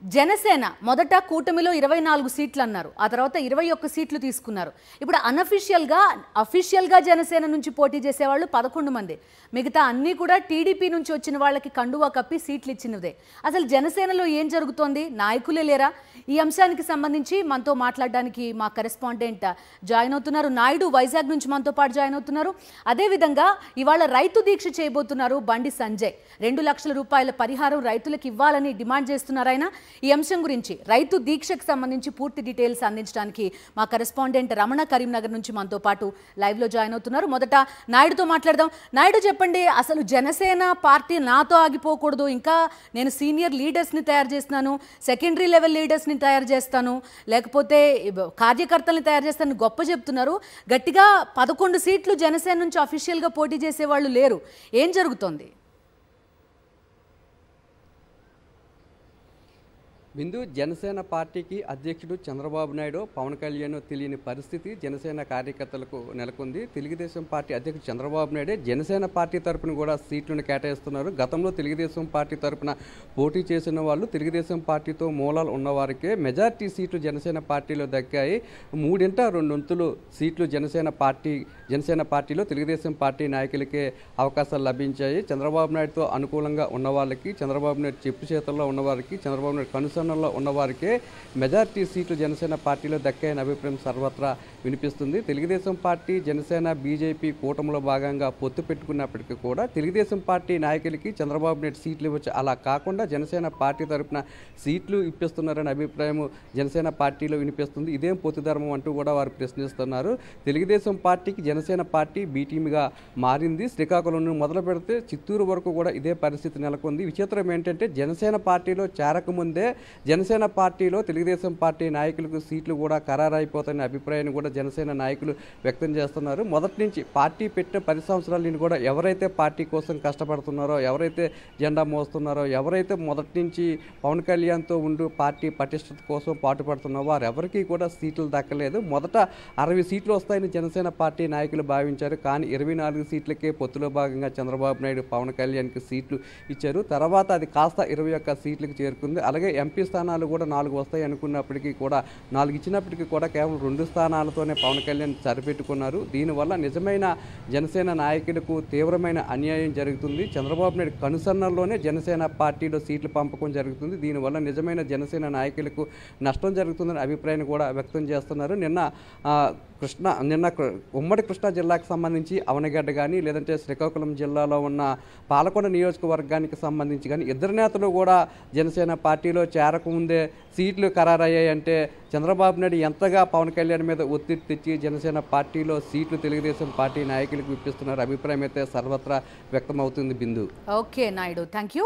జనసేన మొదట కూటమిలో 24 సీట్లు అన్నారు. ఆ తర్వాత 21 సీట్లు తీసుకున్నారు. ఇప్పుడు అఫీషియల్గా జనసేన నుంచి పోటీ చేసేవాళ్ళు 11 మంది. మిగతా అన్నీ కూడా టీడీపీ నుంచి వచ్చిన వాళ్ళకి కండువా కప్పి సీట్లు ఇచ్చినదే. అసలు జనసేనలో ఏం జరుగుతోంది? నాయకులే లేరా? ఈ అంశానికి సంబంధించి మనతో మాట్లాడడానికి మా కరెస్పాండెంట్ జాయిన్ అవుతున్నారు. నాయుడు వైజాగ్ నుంచి మనతో పాటు జాయిన్ అవుతున్నారు. అదేవిధంగా ఇవాళ రైతు దీక్ష చేయబోతున్నారు బండి సంజయ్. 2 లక్షల రూపాయల పరిహారం రైతులకు ఇవ్వాలని డిమాండ్ చేస్తున్నారు ఆయన. ఈ అంశం గురించి రైతు దీక్షకు సంబంధించి పూర్తి డీటెయిల్స్ అందించడానికి మా కరెస్పాండెంట్ రమణ కరీంనగర్ నుంచి మనతో పాటు లైవ్ లో జాయిన్ అవుతున్నారు. మొదట నాయుడుతో మాట్లాడదాం. నాయుడు చెప్పండి, అసలు జనసేన పార్టీ నాతో ఆగిపోకూడదు, ఇంకా నేను సీనియర్ లీడర్స్ ని తయారు చేస్తున్నాను, సెకండరీ లెవెల్ లీడర్స్ ని తయారు చేస్తాను, లేకపోతే కార్యకర్తల్ని తయారు చేస్తాను గొప్ప చెప్తున్నారు. గట్టిగా 11 సీట్లు జనసేన నుంచి అఫీషియల్ గా పోటీ చేసే వాళ్ళు లేరు. ఏం జరుగుతోంది? బిందు, జనసేన పార్టీకి అధ్యక్షుడు చంద్రబాబు నాయుడు, పవన్ కళ్యాణ్ తెలియని పరిస్థితి జనసేన కార్యకర్తలకు నెలకొంది. తెలుగుదేశం పార్టీ అధ్యక్షుడు చంద్రబాబు నాయుడే జనసేన పార్టీ తరపున కూడా సీట్లను కేటాయిస్తున్నారు. గతంలో తెలుగుదేశం పార్టీ తరపున పోటీ చేసిన వాళ్ళు తెలుగుదేశం పార్టీతో మూలాలు ఉన్నవారికే మెజార్టీ సీట్లు జనసేన పార్టీలో దక్కాయి. 3/2 సీట్లు జనసేన పార్టీలో తెలుగుదేశం పార్టీ నాయకులకే అవకాశాలు లభించాయి. చంద్రబాబు నాయుడుతో అనుకూలంగా ఉన్న వాళ్ళకి, చంద్రబాబు నాయుడు చెప్పు చేతుల్లో ఉన్నవారికి, చంద్రబాబు నాయుడు కనుసన్నలో ఉన్నవారికే మెజార్టీ సీట్లు జనసేన పార్టీలో దక్కాయని అభిప్రాయం సర్వత్రా వినిపిస్తుంది. తెలుగుదేశం పార్టీ, జనసేన, బీజేపీ కూటమిలో భాగంగా పొత్తు పెట్టుకున్నప్పటికీ కూడా తెలుగుదేశం పార్టీ నాయకులకి చంద్రబాబు నాయుడు సీట్లు ఇవ్వచ్చు. అలా కాకుండా జనసేన పార్టీ తరఫున సీట్లు ఇప్పిస్తున్నారనే అభిప్రాయం జనసేన పార్టీలో వినిపిస్తుంది. ఇదేం పొత్తుధర్మం అంటూ కూడా వారు ప్రశ్నిస్తున్నారు. తెలుగుదేశం పార్టీకి జనసేన పార్టీ బీ టీమ్గా మారింది. శ్రీకాకుళం నుండి మొదలు పెడితే చిత్తూరు వరకు కూడా ఇదే పరిస్థితి నెలకొంది. విచిత్రం ఏంటంటే జనసేన పార్టీలో చేరకముందే జనసేన పార్టీలో తెలుగుదేశం పార్టీ నాయకులకు సీట్లు కూడా ఖరారైపోతాయనే అభిప్రాయాన్ని కూడా జనసేన నాయకులు వ్యక్తం చేస్తున్నారు. మొదటి నుంచి పార్టీ పెట్టిన 10 సంవత్సరాల నుండి కూడా ఎవరైతే పార్టీ కోసం కష్టపడుతున్నారో, ఎవరైతే జెండా మోస్తున్నారో, ఎవరైతే మొదటి నుంచి పవన్ కళ్యాణ్తో ఉంటూ పార్టీ పటిష్టత కోసం పాటుపడుతున్నారో వారెవరికీ కూడా సీట్లు దక్కలేదు. మొదట 60 సీట్లు వస్తాయని జనసేన పార్టీ నాయకులు భావించారు. కానీ 24 సీట్లకే పొత్తులో భాగంగా చంద్రబాబు నాయుడు, పవన్ కళ్యాణ్కి సీట్లు ఇచ్చారు. తర్వాత అది కాస్త 21 సీట్లకు చేరుకుంది. అలాగే ఎంపీ స్థానాలు కూడా 4 వస్తాయి అనుకున్నప్పటికీ కూడా 4 ఇచ్చినప్పటికీ కూడా కేవలం 2 స్థానాలతోనే పవన్ కళ్యాణ్ సరిపెట్టుకున్నారు. దీనివల్ల నిజమైన జనసేన నాయకులకు తీవ్రమైన అన్యాయం జరుగుతుంది. చంద్రబాబు నాయుడు కనుసన్నల్లోనే జనసేన పార్టీలో సీట్లు పంపకం జరుగుతుంది. దీనివల్ల నిజమైన జనసేన నాయకులకు నష్టం జరుగుతుందని అభిప్రాయాన్ని కూడా వ్యక్తం చేస్తున్నారు. నిన్న ఉమ్మడి కృష్ణా జిల్లాకు సంబంధించి అవనగడ్డ కానీ, లేదంటే శ్రీకాకుళం జిల్లాలో ఉన్న పాలకొండ నియోజకవర్గానికి సంబంధించి కానీ ఇద్దరు నేతలు కూడా జనసేన పార్టీలో చేరకముందే సీట్లు ఖరారయ్యాయంటే చంద్రబాబు నాయుడు ఎంతగా పవన్ కళ్యాణ్ మీద ఒత్తిడి తెచ్చి జనసేన పార్టీలో సీట్లు తెలుగుదేశం పార్టీ నాయకులకు ఇప్పిస్తున్నారు అభిప్రాయం అయితే సర్వత్రా వ్యక్తమవుతుంది. Bindu. Okay Naidu, thank you.